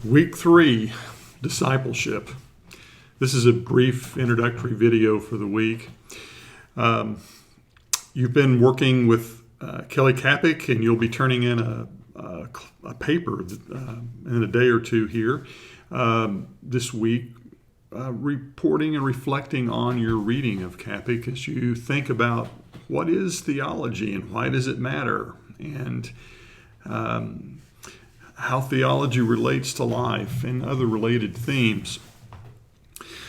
Week 3, Discipleship. This is a brief introductory video for the week. You've been working with Kelly Kapik, and you'll be turning in a paper in a day or two here this week, reporting and reflecting on your reading of Kapik as you think about what is theology and why does it matter, and how theology relates to life and other related themes.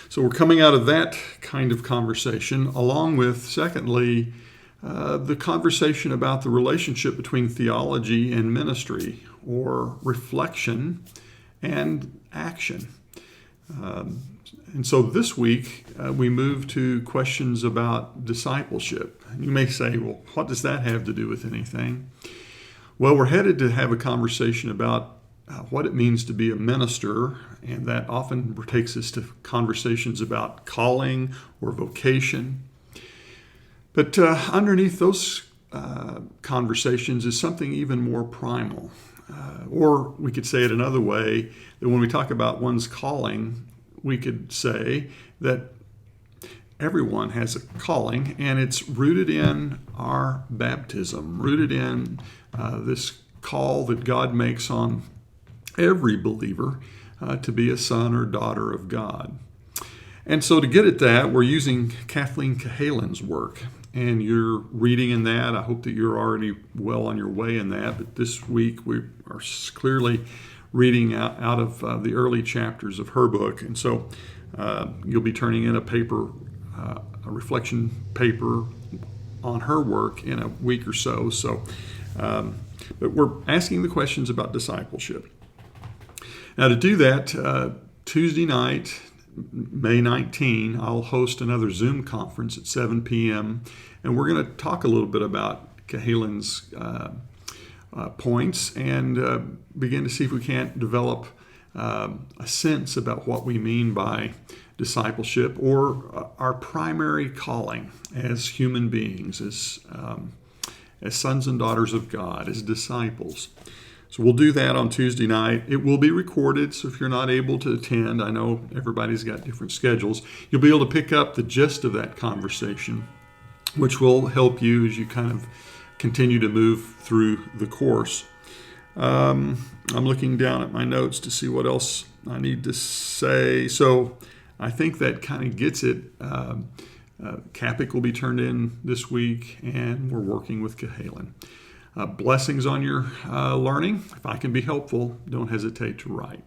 So we're coming out of that kind of conversation, along with, secondly, the conversation about the relationship between theology and ministry, or reflection and action. And so this week, we move to questions about discipleship. You may say, well, what does that have to do with anything? Well, we're headed to have a conversation about what it means to be a minister, and that often takes us to conversations about calling or vocation. But underneath those conversations is something even more primal. Or we could say it another way, that when we talk about one's calling, we could say that everyone has a calling, and it's rooted in our baptism, rooted in this call that God makes on every believer to be a son or daughter of God. And so to get at that, we're using Kathleen Cahalan's work, and you're reading in that. I hope that you're already well on your way in that, but this week we are clearly reading out of the early chapters of her book. And so you'll be turning in a paper, a reflection paper on her work in a week or so. But we're asking the questions about discipleship. Now, to do that, Tuesday night, May 19, I'll host another Zoom conference at 7 p.m., and we're going to talk a little bit about Cahalan's points and begin to see if we can't develop a sense about what we mean by discipleship, or our primary calling as human beings, as sons and daughters of God, as disciples. So we'll do that on Tuesday night. It will be recorded, so if you're not able to attend, I know everybody's got different schedules, you'll be able to pick up the gist of that conversation, which will help you as you kind of continue to move through the course. I'm looking down at my notes to see what else I need to say. So I think that kind of gets it. Kapik will be turned in this week, and we're working with Cahalan. Blessings on your learning. If I can be helpful, don't hesitate to write.